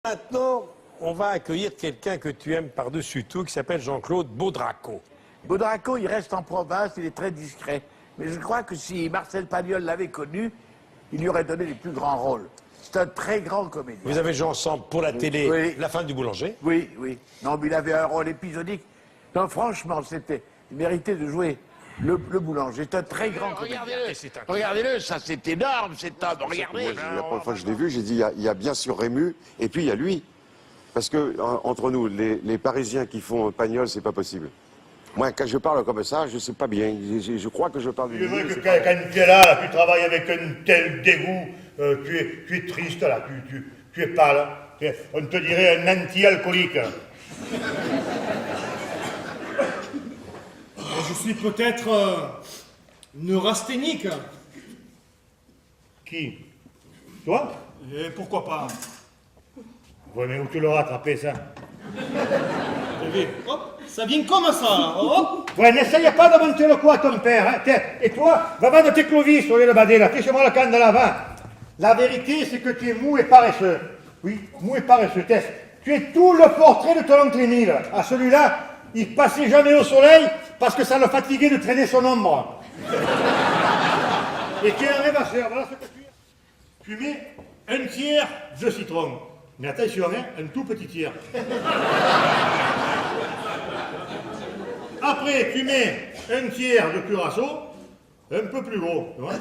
Maintenant, on va accueillir quelqu'un que tu aimes par-dessus tout, qui s'appelle Jean-Claude Baudraco. Baudraco, il reste en province, il est très discret. Mais je crois que si Marcel Pagnol l'avait connu, il lui aurait donné les plus grands rôles. C'est un très grand comédien. Vous avez joué ensemble pour la télé, Oui. La fin du boulanger. Oui, oui. Non, mais il avait un rôle épisodique. Non, franchement, il méritait de jouer le boulanger. C'est un très grand comédien. Regardez-le, ça c'est énorme, cet homme. Regardez. La première fois que je l'ai vu, j'ai dit, il y a bien sûr Rému, et puis il y a lui. Parce que, entre nous, les Parisiens qui font Pagnol, c'est pas possible. Moi, quand je parle comme ça, je sais pas bien. Je crois que je parle Il est vrai que quand tu es là, tu travailles avec un tel dégoût, tu es triste là, tu es pâle. On te dirait un anti-alcoolique. Je suis peut-être neurasthénique. Qui? Toi? Et pourquoi pas? Ouais, mais où tu l'auras attrapé, ça? Hop, ça vient comme ça. Hop. Ouais, n'essaye pas de monter le coup à ton père, hein. Tiens, et toi, va vendre tes clovis sur le badé, là. Fais chez moi le camp de là, va. La vérité, c'est que tu es mou et paresseux. Oui, mou et paresseux, Tess. Tu es tout le portrait de ton oncle Émile. À celui-là, il passait jamais au soleil parce que ça le fatiguait de traîner son ombre. Et tu es un rêvasseur, voilà ce que tu es. Tu mets un tiers de citron. Mais attention, hein, un tout petit tiers. Après, tu mets un tiers de curaçao, un peu plus gros. Tu vois.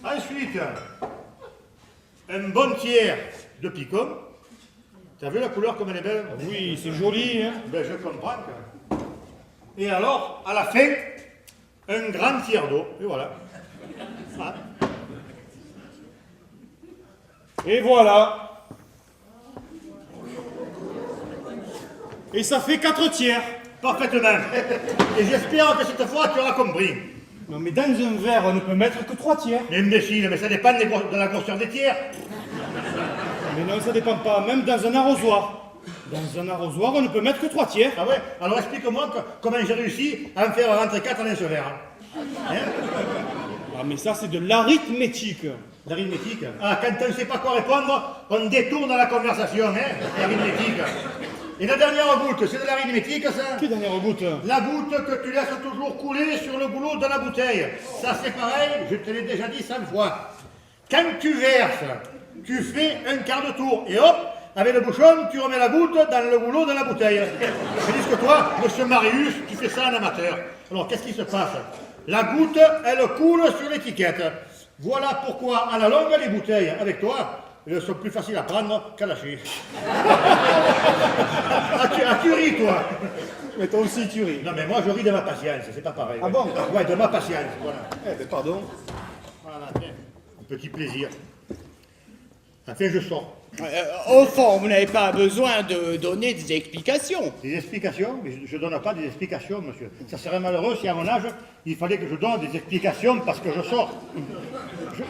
Ensuite, un bon tiers de picon. T'as vu la couleur comme elle est belle? Oui, c'est joli. Hein. Ben, je comprends. Et alors, à la fin, un grand tiers d'eau. Et voilà. Ah. Et voilà. Et ça fait 4 tiers. Parfaitement. Et j'espère que cette fois, tu auras compris. Non, mais dans un verre, on ne peut mettre que 3 tiers. Mais imbécile, mais ça dépend de la grosseur des tiers. Mais non, ça dépend pas. Même dans un arrosoir. Dans un arrosoir, on ne peut mettre que 3 tiers. Ah ouais? Alors explique-moi comment j'ai réussi à en faire rentrer 4 dans ce verre. Hein? Ah, mais ça, c'est de l'arithmétique. L'arithmétique? Ah, quand on ne sait pas quoi répondre, on détourne la conversation, hein? L'arithmétique. Et la dernière goutte, c'est de l'arithmétique, ça? Quelle dernière goutte? La goutte que tu laisses toujours couler sur le boulot de la bouteille. Ça, c'est pareil, je te l'ai déjà dit 100 fois. Quand tu verses, tu fais un quart de tour, et hop, avec le bouchon, tu remets la goutte dans le boulot de la bouteille. Tandis que toi, monsieur Marius, tu fais ça en amateur. Alors, qu'est-ce qui se passe? La goutte, elle coule sur l'étiquette. Voilà pourquoi, à la longue, les bouteilles, avec toi, elles sont plus faciles à prendre qu'à lâcher. Tu ris, toi? Mais toi aussi, tu ris. Non, mais moi, je ris de ma patience, c'est pas pareil. Ah bon? Ouais, de ma patience, voilà. Eh ben, pardon. Voilà, tiens, un petit plaisir. Enfin, je sors. Au fond, vous n'avez pas besoin de donner des explications. Des explications? Mais je ne donne pas des explications, monsieur. Ça serait malheureux si, à mon âge, il fallait que je donne des explications parce que je sors.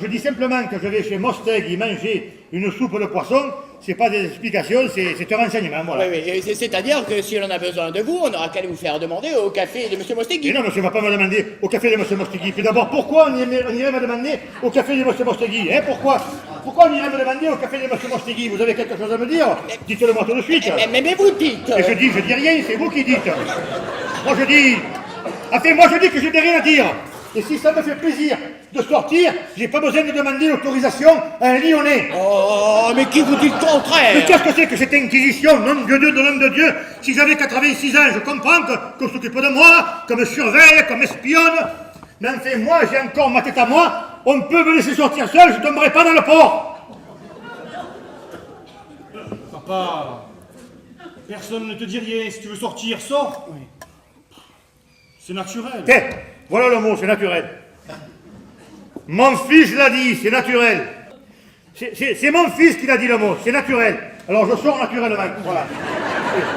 Je dis simplement que je vais chez Mostegui manger une soupe de poisson. C'est pas des explications, c'est un renseignement, voilà. Oui, oui, c'est-à-dire que si l'on a besoin de vous, on n'aura qu'à vous faire demander au café de M. Mostegui. Et non, monsieur ne va pas me demander au café de M. Mostegui. Puis d'abord, pourquoi on irait me demander au café de M. Mostegui, hein? Pourquoi on irait me demander au café de M. Mostegui? Vous avez quelque chose à me dire? Dites-le-moi tout de suite. Mais vous dites... Et je dis rien, c'est vous qui dites. Moi je dis... Enfin, moi je dis que je n'ai rien à dire. Et si ça me fait plaisir de sortir, j'ai pas besoin de demander l'autorisation à un Lyonnais. Oh, mais qui vous dit le Mais contraire? qu'est-ce que c'est que cette inquisition, nom de Dieu, de l'homme de Dieu? Si j'avais 86 ans, je comprends qu'on s'occupe de moi, qu'on me surveille, qu'on m'espionne. Mais enfin, moi, j'ai encore ma tête à moi. On peut me laisser sortir seul, je ne tomberai pas dans le port. Papa, personne ne te dit rien. Si tu veux sortir, sors. Oui. C'est naturel. Tiens, voilà le mot, c'est naturel. Mon fils l'a dit, c'est naturel. C'est mon fils qui l'a dit le mot, c'est naturel. Alors je sors naturellement, voilà.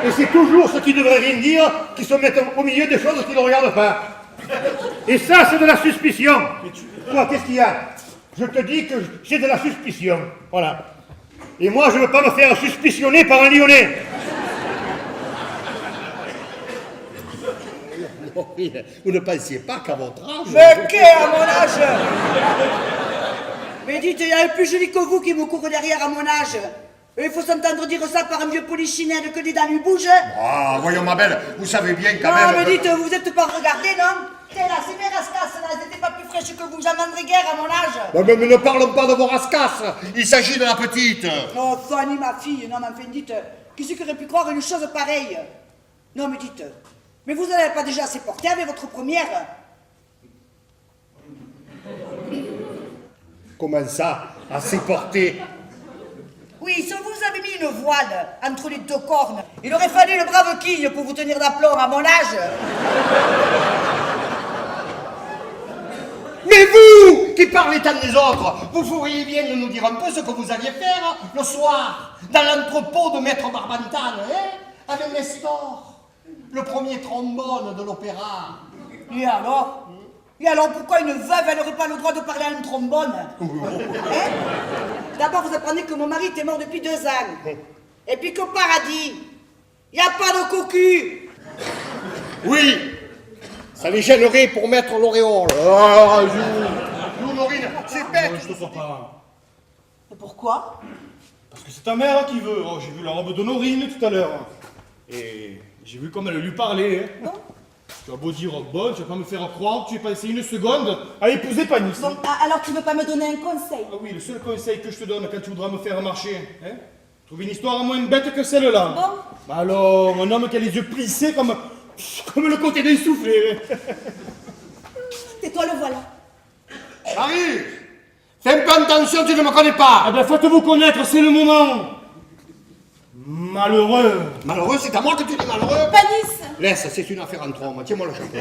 Et c'est toujours ceux qui ne devraient rien dire qui se mettent au milieu des choses qui ne regardent pas. Et ça, c'est de la suspicion. Quoi, qu'est-ce qu'il y a? Je te dis que j'ai de la suspicion, voilà. Et moi, je ne veux pas me faire suspicionner par un Lyonnais. Vous ne pensiez pas qu'à votre âge... Mais qu'est à mon âge? Mais dites, il y a un plus joli que vous qui me court derrière à mon âge. Il faut s'entendre dire ça par un vieux polichinelle que les dents lui bougent. Ah, voyons, ma belle, vous savez bien quand Non, même... me dites, vous êtes pas regardé, non? T'es là, c'est mes rascasses, là, elles étaient pas plus fraîches que vous, j'en vendrai guère à mon âge. Mais ne parlons pas de vos rascasses. Il s'agit de la petite. Non, Fanny, ma fille, non, mais enfin, dites, qui c'est qui aurait pu croire une chose pareille? Non, mais dites, mais vous n'avez pas déjà assez porté avec votre première? Comment ça, assez porté? Oui, si on vous avait mis une voile entre les deux cornes, il aurait fallu le brave quille pour vous tenir d'aplomb à mon âge. Mais vous, qui parlez tant des autres, vous pourriez bien nous dire un peu ce que vous alliez faire le soir, dans l'entrepôt de Maître Barbantane, hein, avec Nestor, le premier trombone de l'opéra. Et alors? Et alors, pourquoi une veuve, elle n'aurait pas le droit de parler à un trombone? Hein? D'abord, vous apprenez que mon mari était mort depuis 2 ans. Et puis qu'au paradis, il n'y a pas de cocu. Oui, ça les gênerait pour mettre l'auréole. Ah, nous, Laurine, c'est bête. Je te sors pas. Et pourquoi? Parce que c'est ta mère qui veut. Oh, j'ai vu la robe d'Honorine tout à l'heure. Et j'ai vu comme elle lui parlait. Hein. Tu as beau dire oh, bonne, tu vas pas me faire croire que tu es passé une seconde à épouser Panis. Bon, alors tu veux pas me donner un conseil? Ah oui, le seul conseil que je te donne quand tu voudras me faire marcher, hein, trouve une histoire moins bête que celle-là. Bon. Bah alors, un homme qui a les yeux plissés comme le côté d'un soufflé. Tais-toi, le voilà. Marie, fais un peu attention, tu ne me connais pas. Ah ben faites-vous connaître, c'est le moment. Malheureux. Malheureux, c'est à moi que tu dis malheureux. Panis. Laisse, c'est une affaire entre hommes. Tiens-moi le chapeau.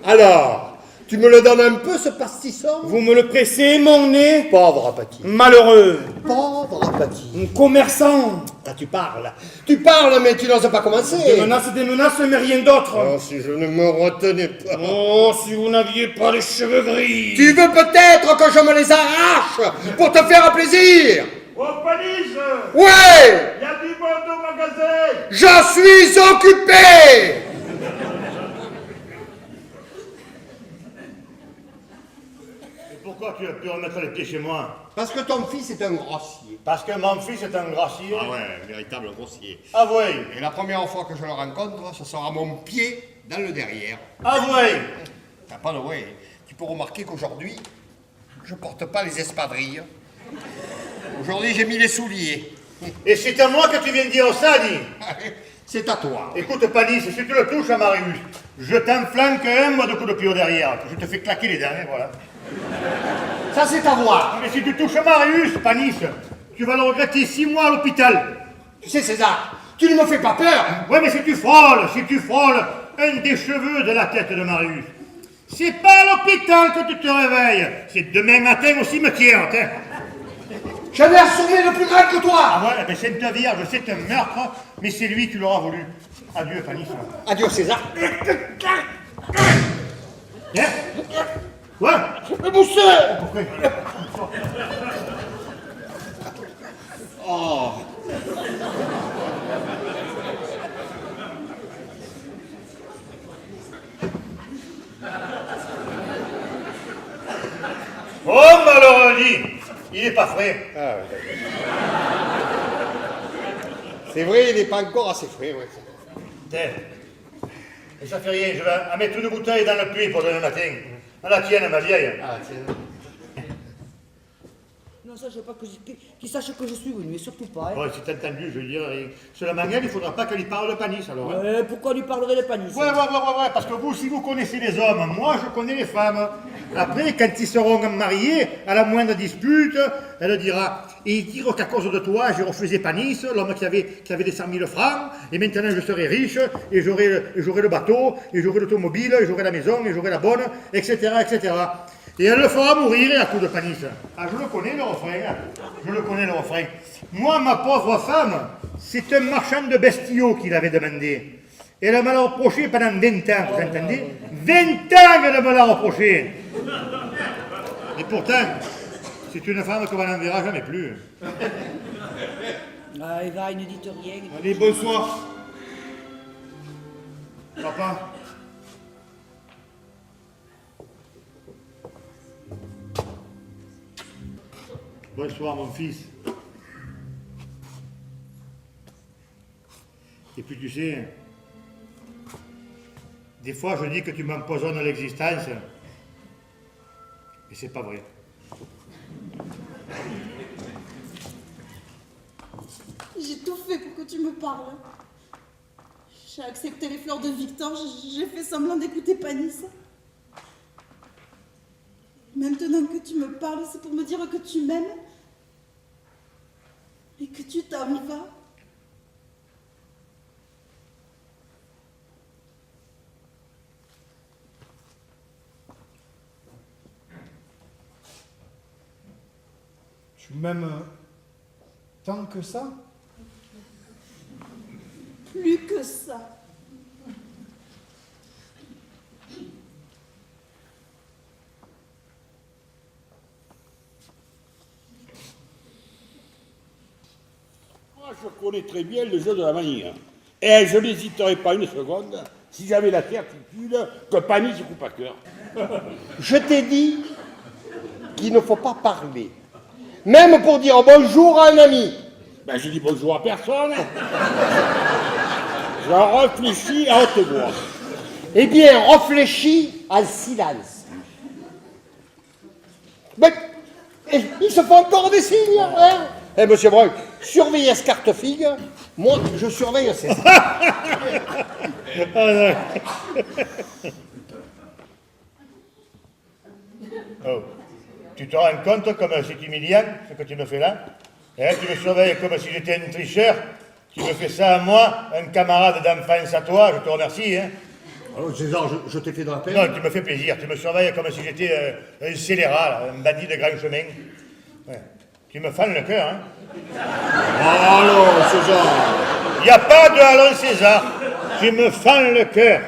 Alors, tu me le donnes un peu, ce pastisson? Vous me le pressez, mon nez. Pauvre Apathy. Malheureux. Pauvre Apathy. Un commerçant. Ah, tu parles. Tu parles, mais tu n'oses pas commencer. Des menaces, mais rien d'autre. Oh, si je ne me retenais pas. Oh, si vous n'aviez pas les cheveux gris. Tu veux peut-être que je me les arrache pour te faire plaisir? Oh, Panis! Ouais! Il y a du monde au magasin! Je suis occupé! Et pourquoi tu as pu remettre les pieds chez moi? Parce que ton fils est un grossier. Parce que mon fils est un grossier. Ah ouais, un véritable grossier. Avouez! Et la première fois que je le rencontre, ce sera mon pied dans le derrière. Avouez! T'as pas de ouais. Tu peux remarquer qu'aujourd'hui, je porte pas les espadrilles. Aujourd'hui, j'ai mis les souliers. Et c'est à moi que tu viens de dire ça, dis! C'est à toi. Écoute, Panis, si tu le touches à Marius, je t'enflanque un mois de coup de pied au derrière. Je te fais claquer les dents, et voilà. Ça, c'est à voir. Mais si tu touches Marius, Panis, tu vas le regretter 6 mois à l'hôpital. Tu sais, César, tu ne me fais pas peur. Ouais, mais si tu frôles un des cheveux de la tête de Marius, c'est pas à l'hôpital que tu te réveilles, c'est demain matin au cimetière, tiens. J'en ai assommé le plus grand que toi. Ah ouais, ben c'est une vierge, c'est un meurtre, mais c'est lui qui l'aura voulu. Adieu, Panis. Adieu, César. Hein? Ouais? Mais boussé. Pourquoi? Oh. Oh, malheureux, dit, il est pas frais. Ah, ouais. C'est vrai, il n'est pas encore assez frais, ouais. Tiens, et ça fait rien, je vais mettre une bouteille dans le puits pour demain matin. À la tienne, ma vieille. Ah, tiens. Non, ça, je veux pas qu'il sache que je suis venu, mais surtout pas. Hein. Bon, si t'as entendu, je veux dire, sur la manière, il faudra pas qu'elle y parle de Panis, alors. Hein. Pourquoi lui parlerait de Panis? Ouais, parce que vous, si vous connaissez les hommes, moi, je connais les femmes. Après, quand ils seront mariés, à la moindre dispute, elle dira, et ils diront qu'à cause de toi, j'ai refusé Panis, l'homme qui avait des 100 000 francs, et maintenant je serai riche, et j'aurai le bateau, et j'aurai l'automobile, et j'aurai la maison, et j'aurai la bonne, etc., etc. Et elle le fera mourir à coup de Panis. Ah, je le connais, le refrain. Hein. Je le connais, le refrain. Moi, ma pauvre femme, c'est un marchand de bestiaux qui l'avait demandé. Elle me l'a reproché pendant 20 ans, vous entendez? 20 ans qu'elle me l'a reproché. Et pourtant, c'est une femme qu'on n'en verra jamais plus. Ah, Eva, il ne dit rien. Allez, bonsoir. Papa. Bonsoir, mon fils. Et puis tu sais, des fois je dis que tu m'empoisonnes l'existence, mais c'est pas vrai. J'ai tout fait pour que tu me parles. J'ai accepté les fleurs de Victor, j'ai fait semblant d'écouter Panis. Maintenant que tu me parles, c'est pour me dire que tu m'aimes et que tu t'en vas. Tu m'aimes tant que ça? Plus que ça. Moi, je connais très bien le jeu de la manière. Et je n'hésiterai pas une seconde si j'avais la certitude que Panis se coupe à cœur. Je t'ai dit qu'il ne faut pas parler. Même pour dire bonjour à un ami. Ben, je dis bonjour à personne. Je réfléchis à haute voix. Eh bien, réfléchis en silence. Mais il se fait encore des signes, hein? Eh, monsieur Brun, surveillez ce carte-figue. Moi, je surveille ces Oh. Tu te rends compte comme c'est humiliant ce que tu me fais là? Hein, tu me surveilles comme si j'étais un tricheur. Tu me fais ça à moi, un camarade d'enfance à toi, je te remercie. Hein. Alors, César, je t'ai fait de la peine. Non, tu me fais plaisir. Tu me surveilles comme si j'étais un scélérat, là, un bandit de grand chemin. Ouais. Tu me fans le cœur, hein? Alors, César. Il n'y a pas de allons César. Tu me fans le cœur.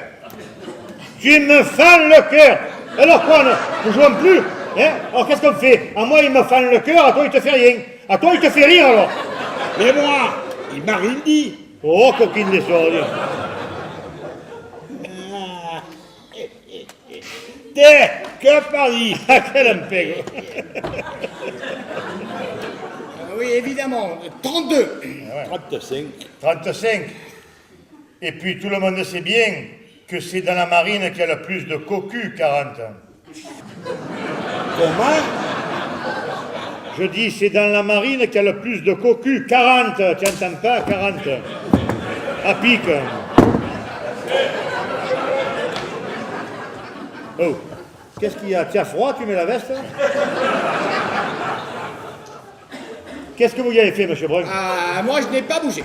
Tu me fans le cœur. Alors quoi, nous jouons plus? Hein? Alors qu'est-ce qu'on fait? À moi, il me fan le cœur, à toi, il te fait rien. À toi, il te fait rire, alors. Mais moi, il m'a rien dit. Oh, coquine des sourds. T'es que Paris. Quel impègre. Oui, évidemment. 32. 35. 35. Et puis, tout le monde sait bien que c'est dans la marine qu'il y a le plus de cocu, 40. Comment? Je dis, c'est dans la marine qu'il y a le plus de cocu, 40. Tu n'entends pas, 40. À pic. Oh, qu'est-ce qu'il y a? Tu as froid, tu mets la veste? Qu'est-ce que vous y avez fait, monsieur Brun? Ah, moi, je n'ai pas bougé.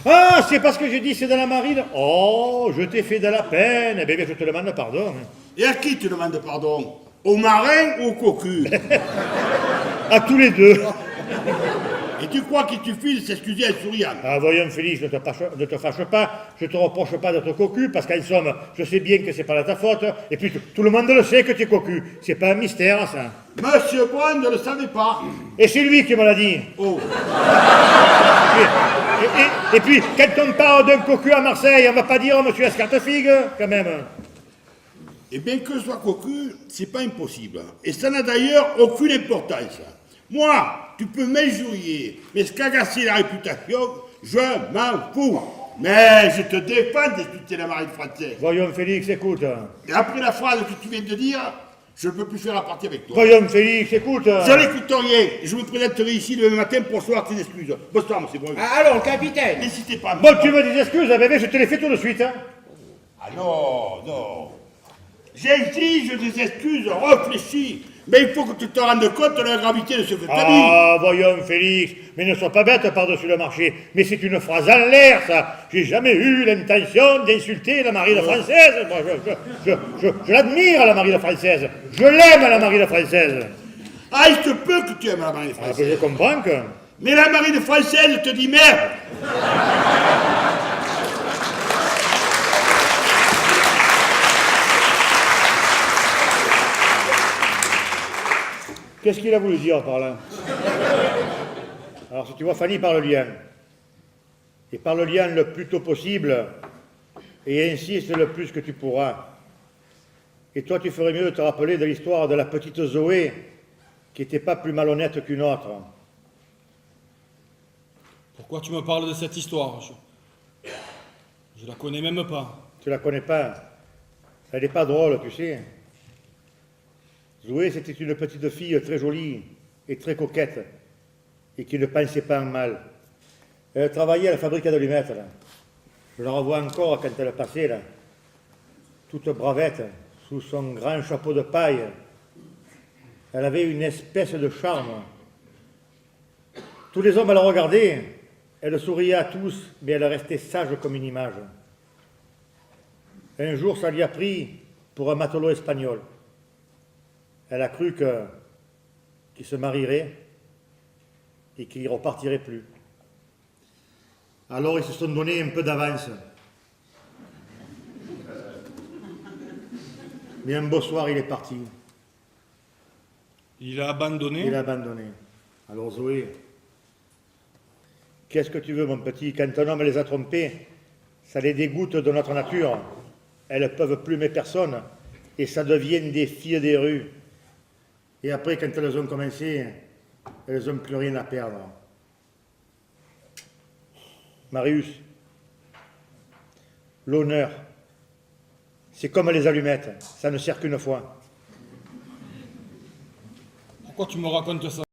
Ah, c'est parce que j'ai dit c'est dans la marine. Oh, je t'ai fait de la peine. Eh bien, je te demande pardon. Et à qui tu demandes pardon? Au marin ou au cocu? À tous les deux. Et tu crois qu'il suffit de s'excuser en souriant? Ah, voyons, Félix, ne te fâche pas. Je te reproche pas d'être cocu, parce qu'en somme, je sais bien que c'est pas de ta faute. Et puis, tout le monde le sait que tu es cocu. C'est pas un mystère, ça. Monsieur Brun ne le savait pas. Et c'est lui qui me l'a dit. Oh. Et puis, quand on parle d'un cocu à Marseille, on va pas dire monsieur Escartefigue, quand même. Et bien que je sois cocu, c'est pas impossible. Et ça n'a d'ailleurs aucune importance. Moi, tu peux m'injurier, mais ce qu'agacer la réputation, je m'en fous. Mais je te défends d'insulter la marine française. Voyons, Félix, écoute. Et après la phrase que tu viens de dire, je ne peux plus faire la partie avec toi. Voyons, Félix, écoute. Je n'écoute rien. Je me présenterai ici demain matin pour recevoir tes excuses. Bonsoir, monsieur Brun. Ah, allons, capitaine. N'hésitez pas. Bon, tu veux des excuses, bébé, je te les fais tout de suite. Hein. Ah non, non. J'exige des excuses réfléchies. Mais il faut que tu te rendes compte de la gravité de ce que tu as dit. Ah, voyons, Félix, mais ne sois pas bête par-dessus le marché. Mais c'est une phrase en l'air, ça. J'ai jamais eu l'intention d'insulter la marine française. Moi, je l'admire, la marine française. Je l'aime, la marine française. Ah, il se peut que tu aimes la marine Ah, française. je comprends que... Mais la marine française te dit merde. Qu'est-ce qu'il a voulu dire par là? Alors, si tu vois, Fanny parle lien. Et parle lien le plus tôt possible. Et insiste le plus que tu pourras. Et toi, tu ferais mieux de te rappeler de l'histoire de la petite Zoé, qui n'était pas plus malhonnête qu'une autre. Pourquoi tu me parles de cette histoire? Je la connais même pas. Tu la connais pas? Elle n'est pas drôle, tu sais. Zoé, c'était une petite fille très jolie et très coquette, et qui ne pensait pas en mal. Elle travaillait à la fabrique d'allumettes, là. Je la revois encore quand elle passait, là, toute bravette, sous son grand chapeau de paille. Elle avait une espèce de charme. Tous les hommes la regardaient, elle souriait à tous, mais elle restait sage comme une image. Un jour, ça lui a pris pour un matelot espagnol. Elle a cru qu'il se marierait et qu'il ne repartirait plus. Alors ils se sont donné un peu d'avance. Mais un beau soir, il est parti. Il a abandonné? Il a abandonné. Alors Zoé, qu'est-ce que tu veux, mon petit? Quand un homme les a trompés, ça les dégoûte de notre nature. Elles ne peuvent plus aimer personne et ça devient des filles des rues. Et après, quand elles ont commencé, elles n'ont plus rien à perdre. Marius, l'honneur, c'est comme les allumettes, ça ne sert qu'une fois. Pourquoi tu me racontes ça?